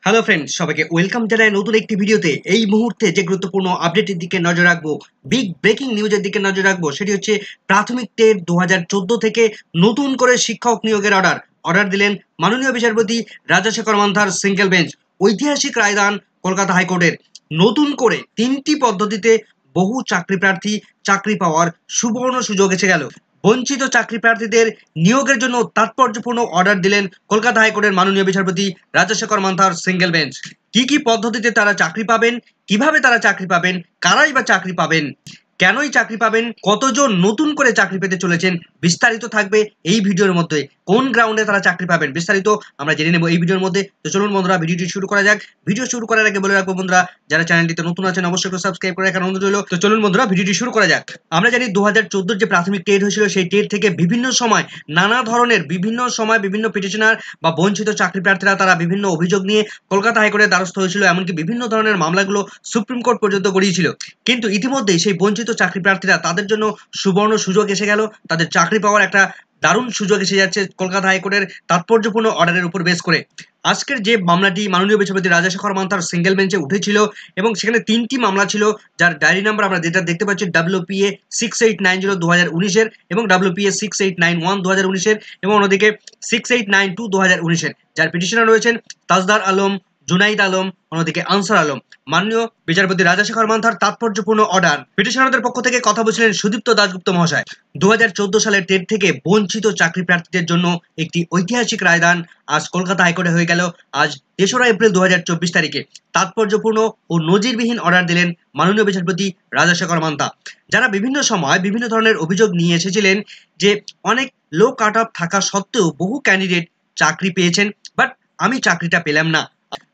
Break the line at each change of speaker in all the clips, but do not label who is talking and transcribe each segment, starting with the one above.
Hello friends, সবাইকে welcome জানাই নতুন একটি ভিডিওতে। এই মুহূর্তে যে গুরুত্বপূর্ণ আপডেটের দিকে নজর রাখবো, বিগ ব্রেকিং নিউজের দিকে নজর রাখবো, সেটি হচ্ছে প্রাথমিক টেট 2014 থেকে নতুন করে শিক্ষক নিয়োগের অর্ডার দিলেন মাননীয় বিচারপতি রাজাশেখর মান্থার সিঙ্গেল বেঞ্চ। ঐতিহাসিক রায়দান কলকাতা হাইকোর্টের। নতুন করে 3টি পদ্ধতিতে বহু চাকরি প্রার্থী চাকরি পাওয়ার সুবর্ণ সুযোগ এসে গেল। বঞ্চিত চাকরি প্রার্থীদের নিয়োগের জন্য তাৎপর্যপূর্ণ অর্ডার দিলেন কলকাতা হাইকোর্টের মাননীয় বিচারপতি রাজাশেখর মান্থার সিঙ্গেল বেঞ্চ। কি কি পদ্ধতিতে তারা চাকরি পাবেন, কিভাবে তারা চাকরি পাবেন, কারাই বা চাকরি পাবেন, কেনই চাকরি পাবেন, কতজন নতুন করে চাকরি পেতে চলেছেন, বিস্তারিত থাকবে এই ভিডিওর মধ্যে। কোন গ্রাউন্ডে তারা চাকরি পাবেন বিস্তারিত আমরা জেনে নেব এই ভিডিওর মধ্যে। তো চলুন বন্ধুরা, ভিডিওটি শুরু করা যাক। ভিডিও শুরু করার আগে বলে রাখবো বন্ধুরা, যারা চ্যানেলটিতে নতুন আছেন অবশ্যই করে সাবস্ক্রাইব করে রাখার অনুরোধ রইল। তো চলুন বন্ধুরা, ভিডিওটি শুরু করা যাক। আমরা জানি 2014 যে প্রাথমিক টেট হয়েছিল, সেই টেট থেকে বিভিন্ন সময় নানা ধরনের বিভিন্ন পিটিশনার বা বঞ্চিত চাকরি প্রার্থীরা তারা বিভিন্ন অভিযোগ নিয়ে কলকাতা হাইকোর্টের দ্বারস্থ হয়েছিল। এমনকি বিভিন্ন ধরনের মামলাগুলো সুপ্রিম কোর্ট পর্যন্ত গড়িয়েছিল। কিন্তু ইতিমধ্যেই সেই বঞ্চিত চাকরি প্রার্থীরা, তাদের জন্য সুবর্ণ সুযোগ এসে গেল। তাদের চাকরি পাওয়ার একটা দারুণ সুযোগ এসে যাচ্ছে কলকাতা হাইকোর্টের তাৎপর্যপূর্ণ অর্ডারের উপর বেস করে। আজকের যে মামলাটি মাননীয় বিচারপতি রাজাশেখর মান্থার সিঙ্গেল বেঞ্চে উঠেছিল, এবং সেখানে 3টি মামলা ছিল, যার ডায়েরি নাম্বার আমরা যেটা দেখতে পাচ্ছি WPA 6890 2019-এর, এবং WPA 6891 2019-এর, এবং অন্যদিকে 6892 2019-এর, যার পিটিশনার রয়েছেন তাজদার আলম, জুনাইদ আলম, অন্যদিকে আনসার আলম। মাননীয় বিচারপতি রাজাশেখর মান্থার তাৎপর্যপূর্ণ অর্ডার। পিটিশনারদের পক্ষ থেকে কথা বলছিলেন সুদীপ্ত দাশগুপ্ত মহাশয়। 2014 সালের টেট থেকে বঞ্চিত চাকরি প্রার্থীদের জন্য একটি ঐতিহাসিক রায়দান আজ কলকাতা হাইকোর্টে হয়ে গেল। আজ 3রা এপ্রিল 2024 তারিখে তাৎপর্যপূর্ণ ও নজিরবিহীন অর্ডার দিলেন মাননীয় বিচারপতি রাজাশেখর মান্থা। যারা বিভিন্ন সময় বিভিন্ন ধরনের অভিযোগ নিয়ে এসেছিলেন যে অনেক লো কাট অফ থাকা সত্ত্বেও বহু ক্যান্ডিডেট চাকরি পেয়েছেন, বাট আমি চাকরিটা পেলাম না।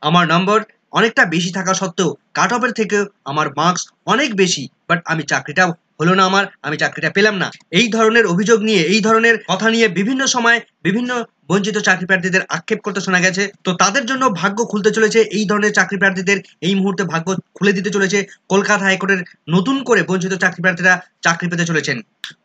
আমার নম্বর অনেকটা বেশি থাকা সত্ত্বেও, কাট অফের থেকেও আমার মার্কস অনেক বেশি, বাট আমি চাকরিটা হলো না, আমি চাকরিটা পেলাম না। এই ধরনের অভিযোগ নিয়ে, এই ধরনের কথা নিয়ে বিভিন্ন সময় বিভিন্ন বঞ্চিত চাকরি প্রার্থীদের আক্ষেপ করতে শোনা গেছে। তো তাদের জন্য ভাগ্য খুলতে চলেছে, এই ধরনের চাকরি প্রার্থীদের এই মুহূর্তে ভাগ্য খুলে দিতে চলেছে কলকাতা হাইকোর্টের। নতুন করে বঞ্চিত চাকরি প্রার্থীরা চাকরি পেতে চলেছেন।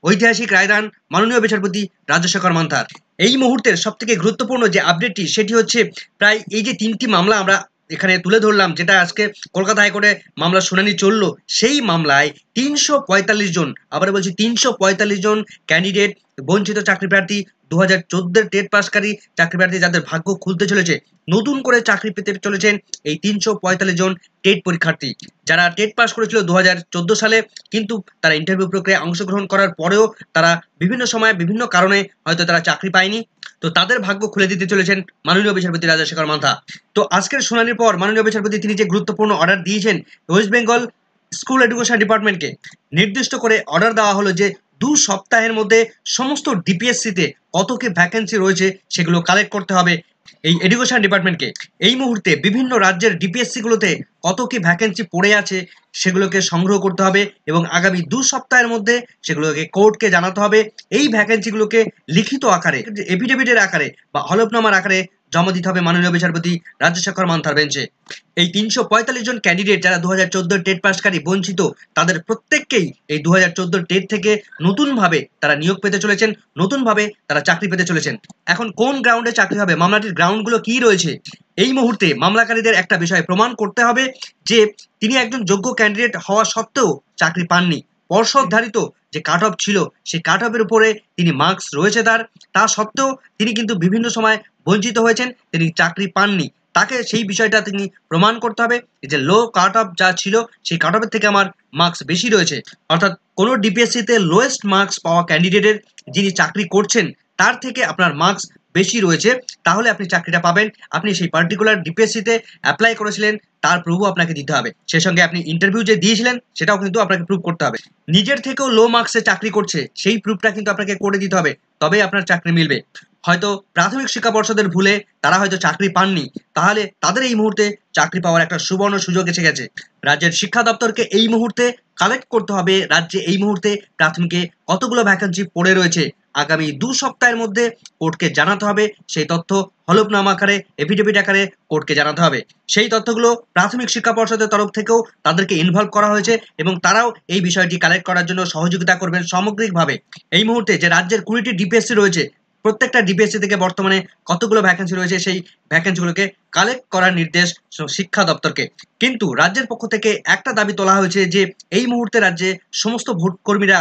ঐতিহাসিক রায়দান মাননীয় বিচারপতি রাজাশেখর মান্থার। এই মুহূর্তের সব থেকে গুরুত্বপূর্ণ যে আপডেটটি, সেটি হচ্ছে প্রায় এই যে 3টি মামলা আমরা এখানে তুলে ধরলাম, যেটা আজকে কলকাতা হাইকোর্টে মামলা শুনানি চললো, সেই মামলায় 345 জন, আবার বলছি 345 জন ক্যান্ডিডেট, বঞ্চিত চাকরি প্রার্থী, 2014 টেট পাসকারী চাকরি প্রার্থী, যাদের ভাগ্য খুলতে চলেছে, নতুন করে চাকরি পেতে চলেছেন এই 345 জন টেট পরীক্ষার্থী, যারা টেট পাস করেছিল 2014 সালে। কিন্তু তারা ইন্টারভিউ প্রক্রিয়ায় অংশগ্রহণ করার পরেও তারা বিভিন্ন সময় বিভিন্ন কারণে হয়তো তারা চাকরি পায়নি। তো তাদের ভাগ্য খুলে দিতে চলেছেন মাননীয় বিচারপতি রাজাশেখর মান্থা। তো আজকের শুনানির পর মাননীয় বিচারপতি তিনি যে গুরুত্বপূর্ণ অর্ডার দিয়েছেন, ওয়েস্ট বেঙ্গল স্কুল এডুকেশন ডিপার্টমেন্টকে নির্দিষ্ট করে অর্ডার দেওয়া হলো যে 2 সপ্তাহের মধ্যে সমস্ত ডিপিএসসিতে কত কি ভ্যাকেন্সি রয়েছে সেগুলো কালেক্ট করতে হবে এই এডুকেশন ডিপার্টমেন্টকে। এই মুহূর্তে বিভিন্ন রাজ্যের ডিপিএসসি গুলোতে কত কি ভ্যাকেন্সি পড়ে আছে সেগুলোকে সংগ্রহ করতে হবে, এবং আগামী 2 সপ্তাহের মধ্যে সেগুলোকে কোর্টকে জানাতে হবে। এই ভ্যাকেন্সিগুলোকে লিখিত আকারে, এফিডেভিটের আকারে বা হলফনামার আকারে জমা দিতে হবে মাননীয় বিচারপতি রাজাশেখর মান্থার বেঞ্চে। এই 345 জন ক্যান্ডিডেট যারা 2014 টেট পাসকারী বঞ্চিত, তাদের প্রত্যেককেই এই 2014 টেট থেকে নতুনভাবে তারা নিয়োগ পেতে চলেছেন, নতুনভাবে তারা চাকরি পেতে চলেছেন। এখন কোন গ্রাউন্ডে চাকরি হবে, মামলাটির গ্রাউন্ডগুলো কি রয়েছে, এই মুহূর্তে মামলাকারীদের একটা বিষয় প্রমাণ করতে হবে যে তিনি একজন যোগ্য ক্যান্ডিডেট হওয়া সত্ত্বেও চাকরি পাননি। পর্ষদধারিত যে কাট অফ ছিল, সেই কাট অফের উপরে তিনি মার্কস রয়েছে তার, তা সত্ত্বেও তিনি কিন্তু বিভিন্ন সময় বঞ্চিত হয়েছেন, তিনি চাকরি পাননি। তাকে সেই বিষয়টা তিনি প্রমাণ করতে হবে যে লো কাট অফ যা ছিল, সেই কাট অফের থেকে আমার মার্কস বেশি রয়েছে। অর্থাৎ কোনো ডিপিএসসিতে লোয়েস্ট মার্কস পাওয়া ক্যান্ডিডেটের যিনি চাকরি করছেন, তার থেকে আপনার মার্কস বেশি রয়েছে, তাহলে আপনি চাকরিটা পাবেন। আপনি সেই পার্টিকুলার ডিপিএসসিতে অ্যাপ্লাই করেছিলেন, তার প্রুফও আপনাকে দিতে হবে। সেই সঙ্গে আপনি ইন্টারভিউ যে দিয়েছিলেন সেটাও কিন্তু আপনাকে প্রুফ করতে হবে। নিজের থেকেও লো মার্কসে চাকরি করছে, সেই প্রুফটা কিন্তু আপনাকে করে দিতে হবে, তবেই আপনার চাকরি মিলবে। হয়তো প্রাথমিক শিক্ষা পর্ষদের ভুলে তারা হয়তো চাকরি পাননি, তাহলে তাদের এই মুহূর্তে চাকরি পাওয়ার একটা সুবর্ণ সুযোগ এসে গেছে। রাজ্যের শিক্ষা দপ্তরকে এই মুহূর্তে কালেক্ট করতে হবে রাজ্যে এই মুহূর্তে প্রাথমিকে কতগুলো ভ্যাকেন্সি পড়ে রয়েছে। আগামী 2 সপ্তাহের মধ্যে কোর্টকে জানাতে হবে। সেই তথ্য হলফনামা আকারে, এফিডেভিট আকারে কোর্টকে জানাতে হবে। সেই তথ্যগুলো প্রাথমিক শিক্ষা পর্ষদের তরফ থেকেও তাদেরকে ইনভলভ করা হয়েছে, এবং তারাও এই বিষয়টি কালেক্ট করার জন্য সহযোগিতা করবেন সামগ্রিকভাবে। এই মুহূর্তে যে রাজ্যের 20টি ডিপিএসসি রয়েছে, প্রত্যেকটা ডিপিএসসি থেকে বর্তমানে কতগুলো ভ্যাকেন্সি রয়েছে সেই ভ্যাকেন্সিগুলোকে কালেক্ট করার নির্দেশ শিক্ষা দপ্তরকে। কিন্তু রাজ্যের পক্ষ থেকে একটা দাবি তোলা হয়েছে যে এই মুহূর্তে রাজ্যে সমস্ত ভোট কর্মীরা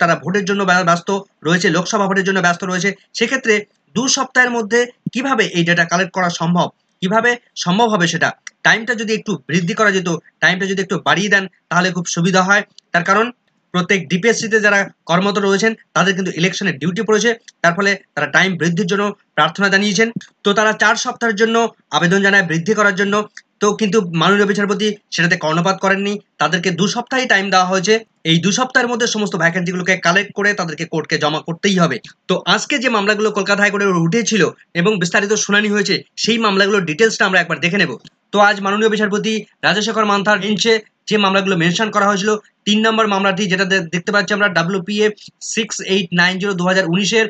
তারা ভোটের জন্য ব্যস্ত রয়েছে, লোকসভা ভোটের জন্য ব্যস্ত রয়েছে। সেক্ষেত্রে 2 সপ্তাহের মধ্যে কিভাবে এই ডেটা কালেক্ট করা সম্ভব, কিভাবে সম্ভব হবে সেটা টাইমটা যদি একটু বৃদ্ধি করা যেত, টাইমটা যদি একটু বাড়িয়ে দেন তাহলে খুব সুবিধা হয়। তার কারণ প্রত্যেক ডিপিএসসিতে যারা কর্মরত রয়েছেন তাদের কিন্তু ইলেকশনের ডিউটি পড়েছে, তার ফলে তারা টাইম বৃদ্ধির জন্য প্রার্থনা জানিয়েছেন। তো তারা 4 সপ্তাহের জন্য আবেদন জানায় বৃদ্ধি করার জন্য। তো কিন্তু মাননীয় বিচারপতি সেটাতে কর্ণপাত করেননি, তাদেরকে 2 সপ্তাহই টাইম দেওয়া হয়েছে। এই 2 সপ্তাহের মধ্যে সমস্ত ভ্যাকেন্সিগুলোকে কালেক্ট করে তাদেরকে কোর্টকে জমা করতেই হবে। তো আজকে যে মামলাগুলো কলকাতা হাইকোর্টে উঠেছিল এবং বিস্তারিত শুনানি হয়েছে সেই মামলাগুলোর ডিটেলসটা আমরা একবার দেখে নেব। তো আজ মাননীয় বিচারপতি রাজশেখর মান্থার বেঞ্চে যে মামলাগুলো মেনশন করা হয়েছিল, 3 নম্বর মামলাটি যেটা দেখতে পাচ্ছি আমরা WPA 6890 2019-এর,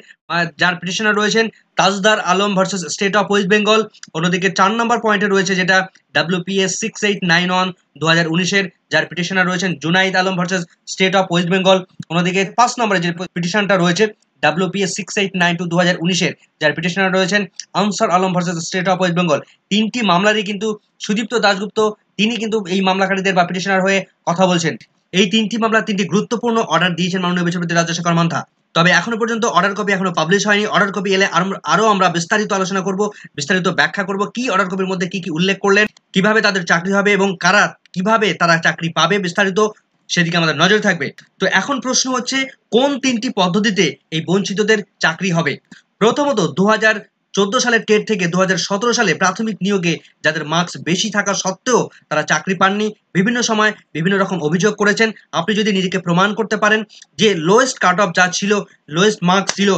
যার পিটিশনার রয়েছেন Tajdar Alam versus state of West Bengal. অন্যদিকে 4 নম্বর পয়েন্টে রয়েছে যেটা WPA 6891 2019-এর, যার পিটিশনার রয়েছেন Junaid Alam versus state of West Bengal. অন্যদিকে 5 নম্বরে যে পিটিশনটা রয়েছে WPA 6892 2019-এর, যার পিটিশনার রয়েছেন answer Alam versus state of West Bengal. 3টি মামলারই কিন্তু সুদীপ্ত দাশগুপ্ত তিনি কিন্তু এই মামলাকারীদের বা পিটিশনার হয়ে কথা বলছেন। এই 3টি মামলা 3টি গুরুত্বপূর্ণ অর্ডার দিয়েছেন মাননীয় বিচারপতি রাজশেখর মান্থা। তবে এখনো পর্যন্ত অর্ডার কপি এখনো পাবলিশ হয়নি। অর্ডার কপি এলে আরো আমরা বিস্তারিত আলোচনা করব, বিস্তারিত ব্যাখ্যা করব কি অর্ডার কপির মধ্যে কি কি উল্লেখ করলেন, কিভাবে তাদের চাকরি হবে এবং কিভাবে তারা চাকরি পাবে, বিস্তারিত সেদিকে আমাদের নজর থাকবে। তো এখন প্রশ্ন হচ্ছে কোন 3টি পদ্ধতিতে এই বঞ্চিতদের চাকরি হবে। প্রথমত 2014 সালের টেট থেকে 2017 সালে প্রাথমিক নিয়োগে যাদের মার্কস বেশি থাকা সত্ত্বেও তারা চাকরি পাননি, বিভিন্ন সময় বিভিন্ন রকম অভিযোগ করেছেন। আপনি যদি নিজেকে প্রমাণ করতে পারেন যে লোয়েস্ট কাট অফ যা ছিল, লোয়েস্ট মার্কস ছিল,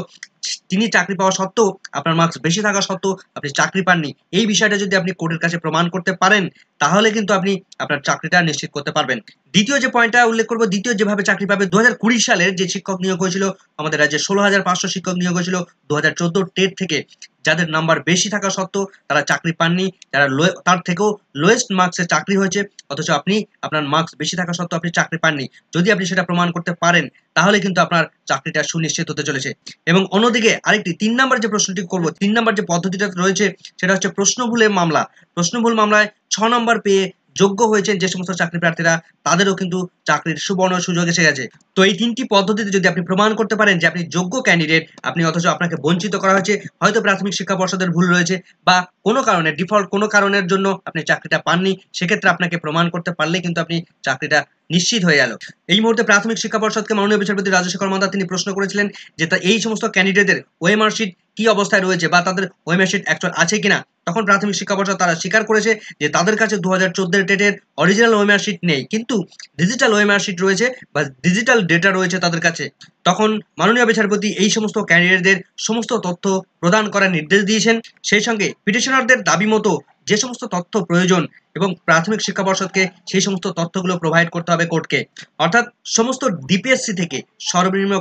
তিনি চাকরি পাওয়া সত্ত্বেও আপনার মার্কস বেশি থাকা সত্ত্বেও আপনি চাকরি পাননি, এই বিষয়টা যদি আপনি কোর্টের কাছে প্রমাণ করতে পারেন তাহলে কিন্তু আপনি আপনার চাকরিটা নিশ্চিত করতে পারবেন। দ্বিতীয় যে পয়েন্টটা উল্লেখ করবো, দ্বিতীয় যেভাবে চাকরি পাবে, 2020 সালের যে শিক্ষক নিয়োগ হয়েছিল আমাদের রাজ্যে 16,500 শিক্ষক নিয়োগ হয়েছিল 2014 টেট থেকে, যাদের নাম্বার বেশি থাকা সত্ত্বেও তারা চাকরি পাননি, যারা তার থেকেও লোয়েস্ট মার্কসে চাকরি হয়েছে অথচ আপনি আপনার মার্কস বেশি থাকা সত্ত্বেও আপনি চাকরি পাননি, যদি আপনি সেটা প্রমাণ করতে পারেন তাহলে কিন্তু আপনার চাকরিটা সুনিশ্চিত হতে চলেছে। এবং অন্যদিকে আরেকটি 3 নম্বর যে প্রশ্নটি করব, 3 নম্বর যে পদ্ধতিটা রয়েছে সেটা হচ্ছে প্রশ্নভুলের মামলা। প্রশ্নভুল মামলায় 6 নম্বর পেয়ে যোগ্য হয়েছেন যে সমস্ত চাকরি প্রার্থীরা, তাদেরও কিন্তু চাকরির সুবর্ণ সুযোগ এসে গেছে। তো এই 3টি পদ্ধতিতে যদি আপনি প্রমাণ করতে পারেন যে আপনি যোগ্য ক্যান্ডিডেট, আপনি অথচ আপনাকে বঞ্চিত করা হয়েছে, হয়তো প্রাথমিক শিক্ষা পর্ষদের ভুল রয়েছে বা কোনো কারণে ডিফল্ট কোনো কারণের জন্য আপনি চাকরিটা পাননি, সেক্ষেত্রে আপনাকে প্রমাণ করতে পারলে কিন্তু আপনি চাকরিটা নিশ্চিত হয়ে গেল। এই মুহূর্তে প্রাথমিক শিক্ষা পর্ষদকে মাননীয় বিচারপতি রাজশেখর মান্থা তিনি প্রশ্ন করেছিলেন যে এই সমস্ত ক্যান্ডিডেটদের ওএমআর শিট কি অবস্থায় রয়েছে বা তাদের ওএমআর শিট অ্যাকচুয়াল আছে কিনা। তখন প্রাথমিক শিক্ষা পর্ষদ তারা স্বীকার করেছে যে তাদের কাছে 2014 টেটের অরিজিনাল ওএমআর শিট নেই, কিন্তু ডিজিটাল ওএমআর শিট রয়েছে বা ডিজিটাল ডেটা রয়েছে তাদের কাছে। তখন মাননীয় বিচারপতি এই সমস্ত ক্যান্ডিডেটদের সমস্ত তথ্য প্রদান করার নির্দেশ দিয়েছেন। সেই সঙ্গে পিটিশনারদের দাবি মতো যে সমস্ত তথ্য প্রয়োজন এবং প্রাথমিক শিক্ষা পর্ষদকে সেই সমস্ত তথ্যগুলো প্রোভাইড করতে হবে কোর্টকে। অর্থাৎ সমস্ত ডিপিএসসি থেকে সর্বনিম্ন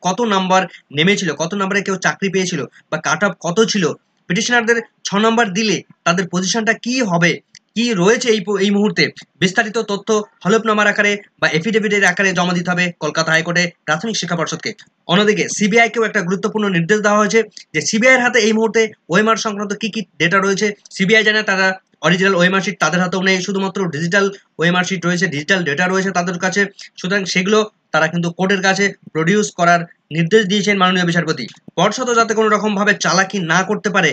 কত নাম্বার নেমেছিল, কত নাম্বারে কেউ চাকরি পেয়েছিল বা কাট অফ কত ছিল, পিটিশনারদের 6 নম্বর দিলে তাদের পজিশনটা কি হবে, কি রয়েছে এই মুহূর্তে, বিস্তারিত তথ্য হলফনামার আকারে বা এফিডেভিটের আকারে জমা দিতে হবে কলকাতা হাইকোর্টে প্রাথমিক শিক্ষা পর্ষদকে। অন্যদিকে সিবিআইকেও একটা গুরুত্বপূর্ণ নির্দেশ দেওয়া হয়েছে যে সিবিআইয়ের হাতে এই মুহূর্তে ওএমআর সংক্রান্ত কি কি ডেটা রয়েছে সিবিআই জানে, তারা অরিজিনাল ওএমআর শিট তাদের হাতেও নেই, শুধুমাত্র ডিজিটাল ওএমআর শিট রয়েছে, ডিজিটাল ডেটা রয়েছে তাদের কাছে। সুতরাং সেগুলো তারা কিন্তু কোর্টের কাছে প্রডিউস করার নির্দেশ দিয়েছেন মাননীয় বিচারপতি। পর্ষদও যাতে কোনো রকম ভাবে চালাকি না করতে পারে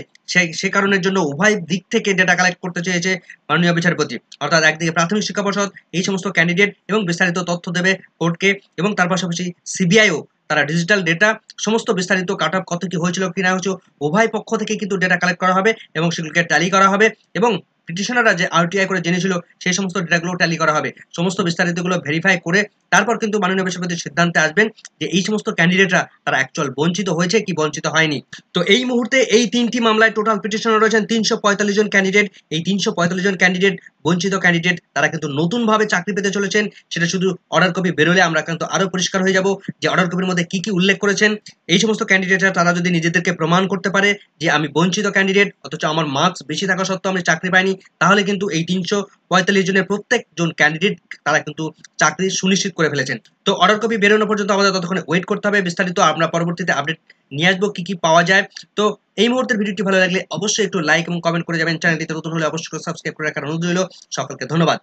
সে কারণের জন্য উভয় দিক থেকে ডেটা কালেক্ট করতে চেয়েছে মাননীয় বিচারপতি। অর্থাৎ একদিকে প্রাথমিক শিক্ষা পর্ষদ এই সমস্ত ক্যান্ডিডেট এবং বিস্তারিত তথ্য দেবে কোর্টকে, এবং তার পাশাপাশি সিবিআইও তারা ডিজিটাল ডেটা সমস্ত বিস্তারিত কাট অফ কত কি হয়েছিল কি না হয়েছিল উভয় পক্ষ থেকে কিন্তু ডেটা কালেক্ট করা হবে এবং সেগুলোকে ট্যালি করা হবে, এবং পিটিশনাররা যে আরটিআই করে জেনেছিল সেই সমস্ত ডেটাগুলো ট্যালি করা হবে, সমস্ত বিস্তারিতগুলো ভেরিফাই করে তারপর কিন্তু মাননীয় বিচারপতি সিদ্ধান্তে আসবেন যে এই সমস্ত ক্যান্ডিডেটরা তারা অ্যাকচুয়াল বঞ্চিত হয়েছে কি বঞ্চিত হয়নি। তো এই মুহূর্তে এই 3টি মামলায় টোটাল পিটিশনার রয়েছেন 345 জন ক্যান্ডিডেট। এই 345 জন ক্যান্ডিডেট বঞ্চিত ক্যান্ডিডেট, তারা কিন্তু নতুনভাবে চাকরি পেতে চলেছেন। সেটা শুধু অর্ডার কপি বেরোলে আমরা কিন্তু আরো পরিষ্কার হয়ে যাব যে অর্ডার কপির মধ্যে কি কি উল্লেখ করেছেন। এই সমস্ত ক্যান্ডিডেটরা তারা যদি নিজেদেরকে প্রমাণ করতে পারে যে আমি বঞ্চিত ক্যান্ডিডেট অথচ আমার মার্কস বেশি থাকা সত্ত্বেও আমি চাকরি পাইনি, তাহলে কিন্তু এই 345 জনের প্রত্যেকজন ক্যান্ডিডেট তারা কিন্তু চাকরি সুনিশ্চিত করে ফেলেছেন। তো অর্ডার কপি বেরোনো পর্যন্ত আমাদের ততক্ষণে ওয়েট করতে হবে। বিস্তারিত আমরা পরবর্তীতে আপডেট নিয়ে আসবো কি কি পাওয়া যায়। তো এই মুহূর্তের ভিডিওটি ভালো লাগলে অবশ্যই একটু লাইক এবং কমেন্ট করে যাবেন। চ্যানেলটিতে নতুন হলে অবশ্যই সাবস্ক্রাইব করে রাখার অনুরোধ রইল। সকলকে ধন্যবাদ।